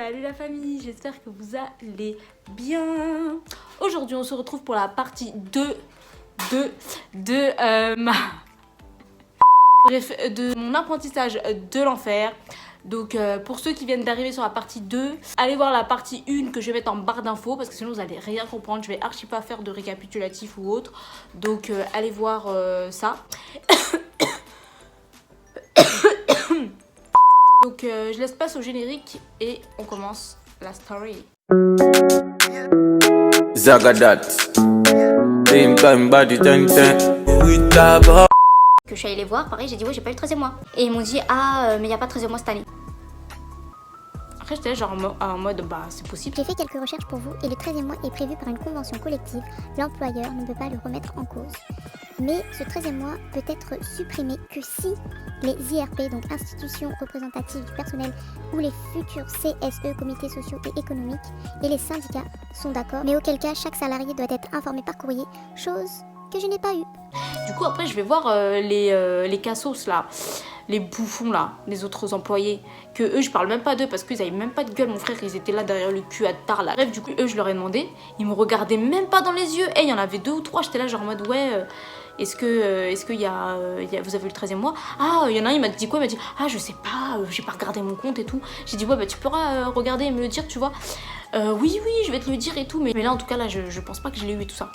Salut la famille, j'espère que vous allez bien. Aujourd'hui on se retrouve pour la partie 2 de mon apprentissage de l'enfer. Donc pour ceux qui viennent d'arriver sur la partie 2, allez voir la partie 1 que je vais mettre en barre d'infos parce que sinon vous allez rien comprendre, je vais archi pas faire de récapitulatif ou autre. Donc allez voir ça. Donc je laisse passer au générique et on commence la story. Zagadat. Que je suis allée les voir, pareil, j'ai dit ouais, j'ai pas eu le 13e mois. Et ils m'ont dit ah, mais il y a pas de 13e mois cette année. Après j'étais genre en mode bah c'est possible. J'ai fait quelques recherches pour vous et le 13e mois est prévu par une convention collective. L'employeur ne peut pas le remettre en cause. Mais ce 13e mois peut être supprimé que si les IRP, donc institutions représentatives du personnel, ou les futurs CSE, comités sociaux et économiques, et les syndicats sont d'accord. Mais auquel cas, chaque salarié doit être informé par courrier, chose que je n'ai pas eue. Du coup après je vais voir les cassos là, les bouffons là, les autres employés, que eux je parle même pas d'eux parce qu'ils avaient même pas de gueule, mon frère, ils étaient là derrière le cul à tard là. Bref, du coup eux je leur ai demandé, ils me regardaient même pas dans les yeux, et il y en avait 2 ou 3, j'étais là genre en mode ouais est-ce qu'il y a vous avez eu le 13e mois? Ah, il y en a un, il m'a dit quoi? Il m'a dit ah je sais pas, j'ai pas regardé mon compte et tout. J'ai dit ouais bah tu pourras regarder et me le dire, tu vois. Oui je vais te le dire et tout, mais là en tout cas là je pense pas que je l'ai eu et tout ça.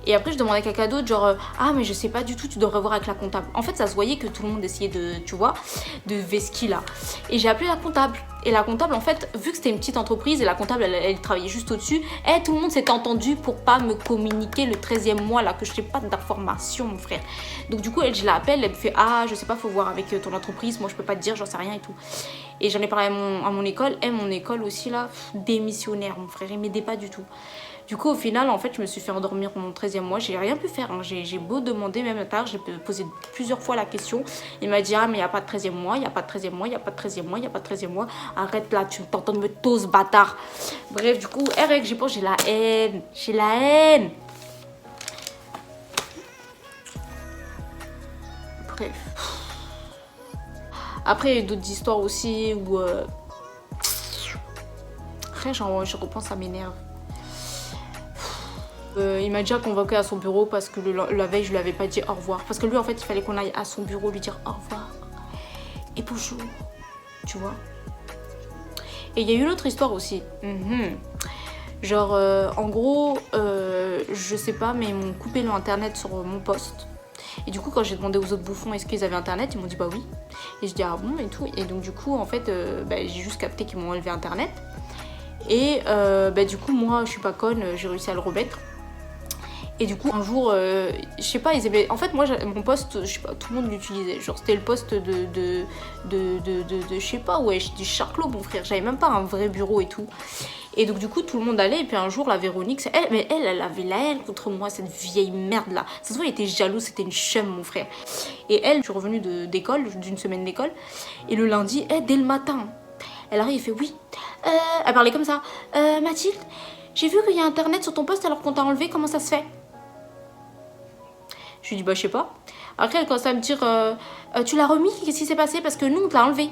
Et après je demandais à quelqu'un d'autre genre ah mais je sais pas du tout, tu devrais voir avec la comptable. En fait ça se voyait que tout le monde essayait de, tu vois, de vesquiller là. Et j'ai appelé la comptable. Et la comptable en fait, vu que c'était une petite entreprise et la comptable elle travaillait juste au-dessus, tout le monde s'était entendu pour pas me communiquer le 13e mois là, que je n'ai pas d'informations mon frère. Donc du coup je l'appelle, elle me fait ah je sais pas, faut voir avec ton entreprise, moi je peux pas te dire, j'en sais rien et tout. Et j'en ai parlé à mon école, et mon école aussi là, démissionnaire mon frère, il m'aidait pas du tout. Du coup, au final, en fait, je me suis fait endormir mon 13e mois. J'ai rien pu faire. Hein. J'ai beau demander, même tard, j'ai posé plusieurs fois la question. Il m'a dit, ah, mais il n'y a pas de 13e mois, il n'y a pas de 13e mois, il n'y a pas de 13e mois, il n'y a pas de 13e mois. Arrête là, tu t'entends de me tose, bâtard. Bref, du coup, Eric, j'ai pensé, j'ai la haine. J'ai la haine. Bref. Après, il y a d'autres histoires aussi où... Après, je repense, ça m'énerve. Il m'a déjà convoqué à son bureau parce que la veille je lui avais pas dit au revoir, parce que lui en fait il fallait qu'on aille à son bureau lui dire au revoir et bonjour, tu vois. Et il y a eu une autre histoire aussi. Genre en gros je sais pas, mais ils m'ont coupé l'internet sur mon poste. Et du coup quand j'ai demandé aux autres bouffons est-ce qu'ils avaient internet, ils m'ont dit bah oui. Et je dis ah bon et tout. Et donc du coup en fait j'ai juste capté qu'ils m'ont enlevé internet. Et du coup moi je suis pas conne, j'ai réussi à le remettre. Et du coup un jour, je sais pas, ils avaient... En fait moi mon poste, je sais pas, tout le monde l'utilisait. Genre c'était le poste de je sais pas, ouais, du charclot mon frère. J'avais même pas un vrai bureau et tout. Et donc du coup tout le monde allait, et puis un jour la Véronique, elle avait la haine contre moi, cette vieille merde là. Ça se voit, elle était jalouse, c'était une chum mon frère. Et elle, je suis revenue d'école, d'une semaine d'école, et le lundi, dès le matin, elle arrive, elle fait oui. Elle parlait comme ça. Mathilde, j'ai vu qu'il y a internet sur ton poste alors qu'on t'a enlevé, comment ça se fait? Je lui dis bah je sais pas. Après elle commence à me dire tu l'as remis, qu'est-ce qui s'est passé? Parce que nous on te l'a enlevé.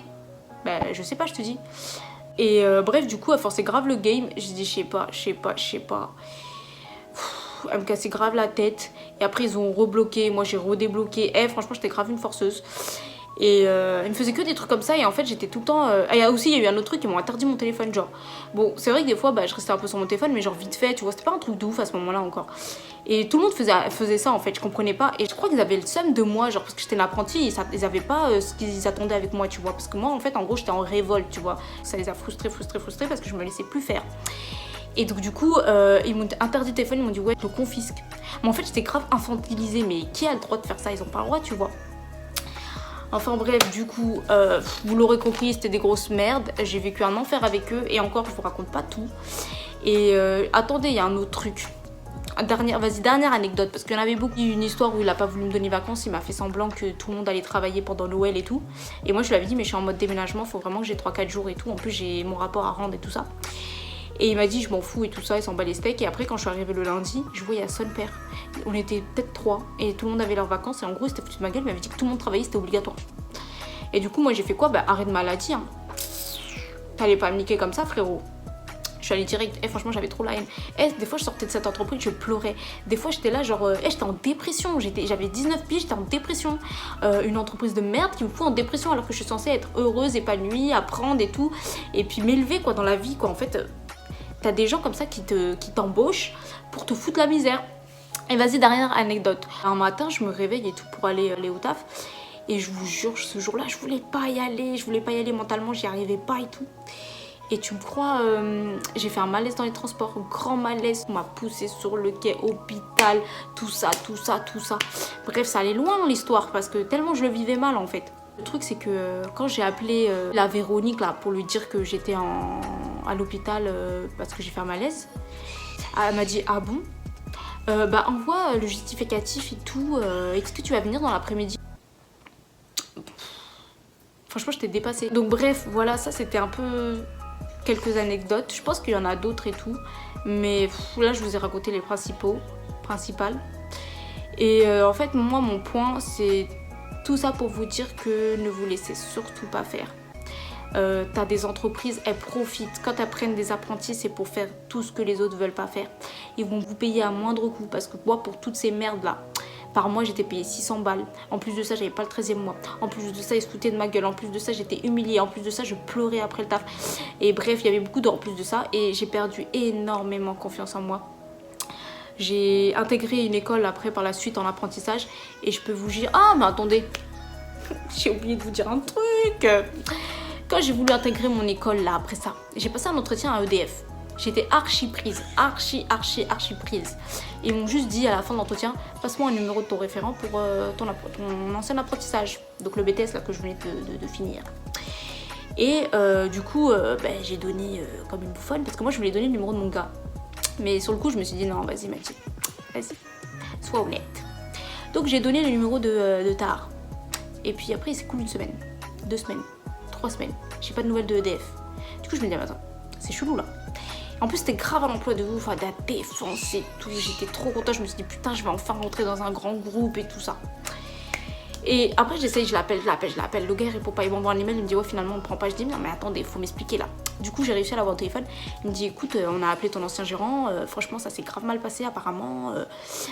Bah je sais pas, je te dis. Et bref du coup elle forçait grave le game. Je dis je sais pas. Elle me cassait grave la tête. Et après ils ont rebloqué, moi j'ai redébloqué. Franchement j'étais grave une forceuse. Et il me faisait que des trucs comme ça, et en fait j'étais tout le temps... il y a eu un autre truc, ils m'ont interdit mon téléphone, genre. Bon, c'est vrai que des fois je restais un peu sur mon téléphone, mais genre vite fait, tu vois, c'était pas un truc de ouf à ce moment-là encore. Et tout le monde faisait ça en fait, je comprenais pas. Et je crois qu'ils avaient le seum de moi, genre parce que j'étais une apprentie, ils avaient pas ce qu'ils attendaient avec moi, tu vois. Parce que moi en fait, en gros, j'étais en révolte, tu vois. Ça les a frustrés parce que je me laissais plus faire. Et donc du coup, ils m'ont interdit le téléphone, ils m'ont dit ouais, je le confisque. Mais en fait, j'étais grave infantilisée, mais qui a le droit de faire ça? Ils ont pas le droit, tu vois. Enfin bref, du coup, vous l'aurez compris, c'était des grosses merdes. J'ai vécu un enfer avec eux, et encore, je vous raconte pas tout. Et attendez, il y a un autre truc. Dernière anecdote, parce qu'il y en avait beaucoup. Il y a eu une histoire où il a pas voulu me donner vacances, il m'a fait semblant que tout le monde allait travailler pendant Noël et tout. Et moi je lui avais dit mais je suis en mode déménagement, faut vraiment que j'ai 3-4 jours et tout. En plus j'ai mon rapport à rendre et tout ça. Et il m'a dit je m'en fous et tout ça, il s'en bat les steaks. Et après quand je suis arrivée le lundi, je voyais à son père. On était peut-être 3 et tout le monde avait leurs vacances, et en gros il s'était foutu de ma gueule, il m'avait dit que tout le monde travaillait, c'était obligatoire. Et du coup moi j'ai fait quoi? Bah arrêt de maladie hein. T'allais pas me niquer comme ça, frérot. Je suis allée direct. Et franchement, j'avais trop la haine. Et des fois, je sortais de cette entreprise, je pleurais. Des fois, j'étais là, genre, j'étais en dépression. J'avais 19 piges, j'étais en dépression. Une entreprise de merde qui me fout en dépression alors que je suis censée être heureuse, épanouie, apprendre et tout. Et puis m'élever, quoi, dans la vie, quoi. En fait, t'as des gens comme ça qui t'embauchent pour te foutre la misère. Et vas-y, dernière anecdote. Un matin, je me réveille et tout pour aller au taf. Et je vous jure, ce jour-là, je voulais pas y aller. Je voulais pas y aller mentalement, j'y arrivais pas et tout. Et tu me crois, j'ai fait un malaise dans les transports, un grand malaise. On m'a poussé sur le quai, hôpital, tout ça. Bref, ça allait loin l'histoire parce que tellement je le vivais mal en fait. Le truc, c'est que quand j'ai appelé la Véronique là, pour lui dire que j'étais à l'hôpital parce que j'ai fait un malaise, elle m'a dit ah bon, bah envoie le justificatif et tout, est-ce que tu vas venir dans l'après-midi? Franchement, j'étais dépassée. Donc bref, voilà, ça c'était un peu quelques anecdotes. Je pense qu'il y en a d'autres et tout. Mais là, je vous ai raconté les principales. Et en fait, moi, mon point, c'est tout ça pour vous dire que ne vous laissez surtout pas faire. T'as des entreprises, elles profitent. Quand elles prennent des apprentis, c'est pour faire tout ce que les autres veulent pas faire. Ils vont vous payer à moindre coût. Parce que moi, pour toutes ces merdes là, par mois, j'étais payée 600 balles. En plus de ça, j'avais pas le 13e mois. En plus de ça, ils se foutaient de ma gueule. En plus de ça, j'étais humiliée. En plus de ça, je pleurais après le taf. Et bref, il y avait beaucoup d'heures en plus de ça. Et j'ai perdu énormément confiance en moi. J'ai intégré une école après par la suite en apprentissage. Et je peux vous dire... Ah, mais attendez. J'ai oublié de vous dire un truc. Quand j'ai voulu intégrer mon école là, après ça, j'ai passé un entretien à EDF. J'étais archi prise, archi prise. Ils m'ont juste dit à la fin de l'entretien, passe-moi un numéro de ton référent pour ton ancien apprentissage. Donc le BTS là que je venais de finir. Et du coup, j'ai donné comme une bouffonne parce que moi je voulais donner le numéro de mon gars. Mais sur le coup, je me suis dit non, vas-y Mathilde, vas-y, sois honnête. Donc j'ai donné le numéro de Tahar. Et puis après, il s'est coulé 1 semaine, 2 semaines, 3 semaines. J'ai pas de nouvelles de EDF. Du coup, je me dis, attends, c'est chelou là. En plus, c'était grave à l'emploi de ouf, à la défense et tout. J'étais trop contente. Je me suis dit, putain, je vais enfin rentrer dans un grand groupe et tout ça. Et après, j'essaye, je l'appelle. Le gars, il répond pas. Il m'envoie un email. Il me dit, ouais, finalement, on ne prend pas. Je dis, non, mais attendez, il faut m'expliquer là. Du coup, j'ai réussi à l'avoir au téléphone. Il me dit, écoute, on a appelé ton ancien gérant. Franchement, ça s'est grave mal passé, apparemment.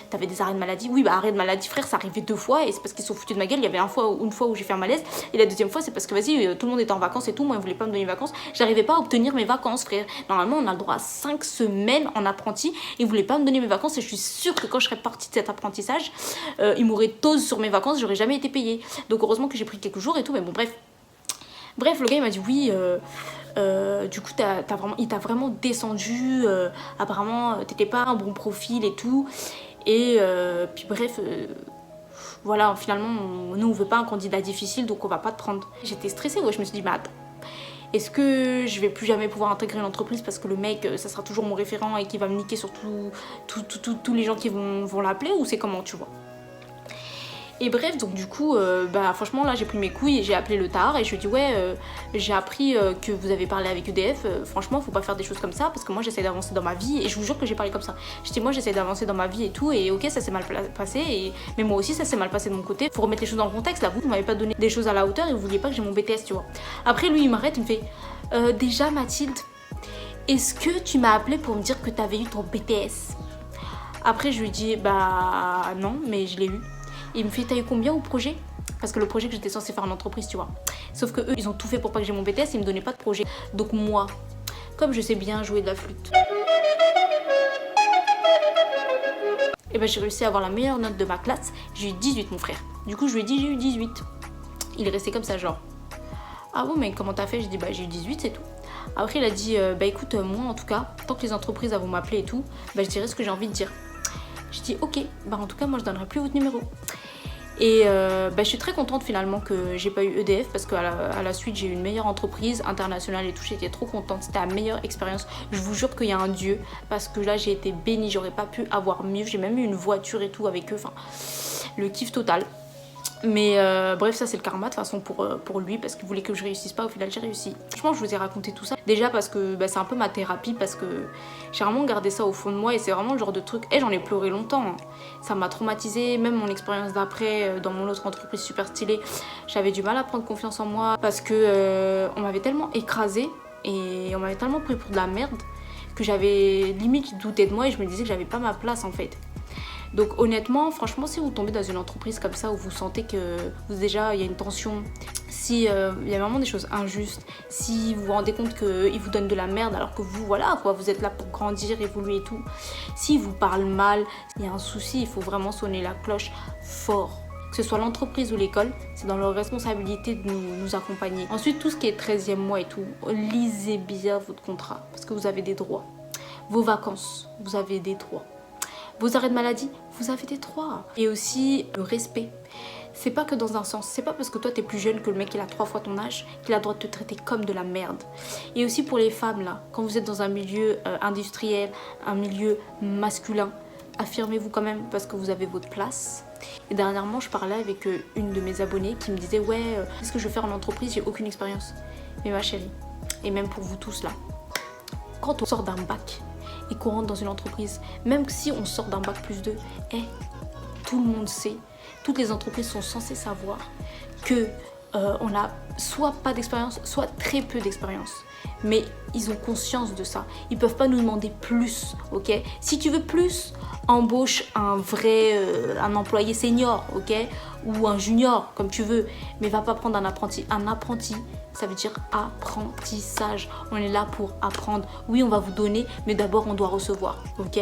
T'avais des arrêts de maladie. Oui, bah, arrêt de maladie, frère, ça arrivait 2 fois. Et c'est parce qu'ils se sont foutus de ma gueule. Il y avait une fois où j'ai fait un malaise. Et la deuxième fois, c'est parce que, vas-y, tout le monde était en vacances et tout. Moi, ils voulaient pas me donner les vacances. J'arrivais pas à obtenir mes vacances, frère. Normalement, on a le droit à 5 semaines en apprenti. Ils voulaient pas me donner mes vacances. Et je suis sûre que quand je serais partie de cet apprentissage, ils m'auraient tosé sur mes vacances. J'aurais jamais été payée. Donc, heureusement que j'ai pris quelques jours et tout. Mais bon, bref, le gars, il m'a dit, oui. Du coup, il t'a vraiment descendu. Apparemment, t'étais pas un bon profil et tout. Et puis bref, voilà, finalement, nous on veut pas un candidat difficile, donc on va pas te prendre. J'étais stressée, ouais. Je me suis dit, mais attends, est-ce que je vais plus jamais pouvoir intégrer une entreprise parce que le mec, ça sera toujours mon référent et qu'il va me niquer sur tous les gens qui vont l'appeler, ou c'est comment, tu vois? Et bref, donc du coup, franchement, là, j'ai pris mes couilles et j'ai appelé le Tahar et je lui ai dit, ouais, j'ai appris que vous avez parlé avec EDF, franchement, faut pas faire des choses comme ça parce que moi, j'essaie d'avancer dans ma vie et je vous jure que j'ai parlé comme ça. Je dis, moi, j'essaie d'avancer dans ma vie et tout, et ok, ça s'est mal passé, mais moi aussi, ça s'est mal passé de mon côté. Faut remettre les choses dans le contexte, là, vous m'avez pas donné des choses à la hauteur et vous vouliez pas que j'ai mon BTS, tu vois. Après, lui, il m'arrête, il me fait, déjà, Mathilde, est-ce que tu m'as appelé pour me dire que t'avais eu ton BTS? Après, je lui dis, bah non, mais je l'ai eu. Il me fait, t'as eu combien au projet? Parce que le projet que j'étais censée faire en entreprise, tu vois. Sauf que eux, ils ont tout fait pour pas que j'ai mon BTS, ils me donnaient pas de projet. Donc moi, comme je sais bien jouer de la flûte, et j'ai réussi à avoir la meilleure note de ma classe. J'ai eu 18, mon frère. Du coup, je lui ai dit, j'ai eu 18. Il est resté comme ça, genre, ah bon, mais comment t'as fait? J'ai dit, j'ai eu 18, c'est tout. Après, il a dit, écoute, moi, en tout cas, tant que les entreprises vont m'appeler et tout, je dirai ce que j'ai envie de dire. Je dis ok, en tout cas moi je donnerai plus votre numéro. Et je suis très contente finalement que j'ai pas eu EDF parce qu'à la suite j'ai eu une meilleure entreprise internationale et tout, j'étais trop contente, c'était la meilleure expérience. Je vous jure qu'il y a un Dieu parce que là j'ai été bénie, j'aurais pas pu avoir mieux, j'ai même eu une voiture et tout avec eux, enfin le kiff total. Mais bref, ça c'est le karma de toute façon pour lui parce qu'il voulait que je réussisse pas, au final j'ai réussi. Franchement, je vous ai raconté tout ça déjà parce que c'est un peu ma thérapie, parce que j'ai vraiment gardé ça au fond de moi et c'est vraiment le genre de truc, j'en ai pleuré longtemps, hein. Ça m'a traumatisée, même mon expérience d'après dans mon autre entreprise super stylée, j'avais du mal à prendre confiance en moi parce que on m'avait tellement écrasée Et on m'avait tellement pris pour de la merde que j'avais limite douté de moi et je me disais que j'avais pas ma place en fait. Donc honnêtement, franchement, si vous tombez dans une entreprise comme ça où vous sentez que déjà il y a une tension, si il y a vraiment des choses injustes, si vous vous rendez compte qu'ils vous donnent de la merde alors que vous, voilà quoi, vous êtes là pour grandir, évoluer et tout. S'ils vous parlent mal, il y a un souci, il faut vraiment sonner la cloche fort. Que ce soit l'entreprise ou l'école, c'est dans leur responsabilité de nous accompagner. Ensuite, tout ce qui est 13e mois et tout, lisez bien votre contrat parce que vous avez des droits. Vos vacances, vous avez des droits. Vos arrêts de maladie, vous avez des droits. Et aussi le respect. C'est pas que dans un sens. C'est pas parce que toi t'es plus jeune que le mec il a 3 fois ton âge qu'il a le droit de te traiter comme de la merde. Et aussi pour les femmes là, quand vous êtes dans un milieu industriel, un milieu masculin, affirmez-vous quand même parce que vous avez votre place. Et dernièrement je parlais avec une de mes abonnées qui me disait ouais, qu'est-ce que je veux faire en entreprise, j'ai aucune expérience. Mais ma chérie, et même pour vous tous là, quand on sort d'un bac et qu'on rentre dans une entreprise, même si on sort d'un bac +2, tout le monde sait, toutes les entreprises sont censées savoir que on a soit pas d'expérience, soit très peu d'expérience. Mais ils ont conscience de ça. Ils peuvent pas nous demander plus, ok? Si tu veux plus, embauche un employé senior, ok? Ou un junior, comme tu veux. Mais va pas prendre un apprenti. Un apprenti, ça veut dire apprentissage. On est là pour apprendre. Oui, on va vous donner, mais d'abord on doit recevoir, ok?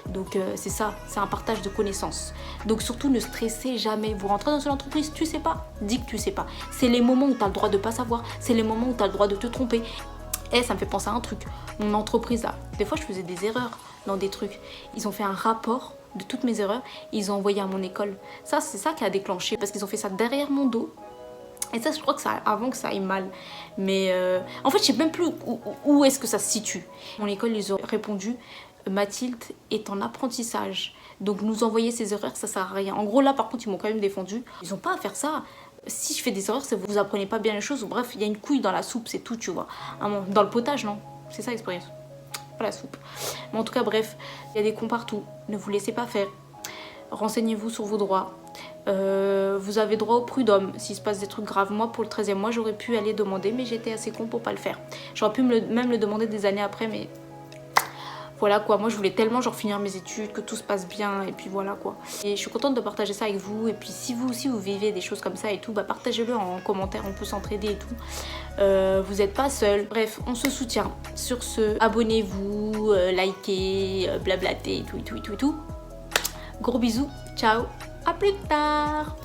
Donc c'est ça, c'est un partage de connaissances. Donc surtout ne stressez jamais. Vous rentrez dans une entreprise, tu sais pas, dis que tu sais pas. C'est les moments où tu as le droit de pas savoir. C'est les moments où tu as le droit de te tromper. Ça me fait penser à un truc. Mon entreprise là, des fois je faisais des erreurs dans des trucs. Ils ont fait un rapport de toutes mes erreurs et ils ont envoyé à mon école. Ça, c'est ça qui a déclenché parce qu'ils ont fait ça derrière mon dos. Et ça, je crois que ça, avant que ça aille mal. Mais en fait, je sais même plus où est-ce que ça se situe. Mon école, ils ont répondu Mathilde est en apprentissage. Donc nous envoyer ces erreurs, ça sert à rien. En gros, là, par contre, ils m'ont quand même défendu. Ils n'ont pas à faire ça. Si je fais des erreurs, c'est que vous apprenez pas bien les choses. Ou bref, il y a une couille dans la soupe, c'est tout, tu vois. Dans le potage, non? C'est ça l'expérience. Pas la soupe. Mais en tout cas, bref, il y a des cons partout. Ne vous laissez pas faire. Renseignez-vous sur vos droits. Vous avez droit au prud'homme s'il se passe des trucs graves. Moi, pour le 13e mois, j'aurais pu aller demander, mais j'étais assez con pour pas le faire. J'aurais pu même le demander des années après, mais voilà quoi. Moi, je voulais tellement genre finir mes études, que tout se passe bien, et puis voilà quoi. Et je suis contente de partager ça avec vous. Et puis si vous aussi vous vivez des choses comme ça et tout, bah partagez-le en commentaire, on peut s'entraider et tout. Vous n'êtes pas seul. Bref, on se soutient. Sur ce, abonnez-vous, likez, blablatez, tout. Gros bisous, ciao, à plus tard.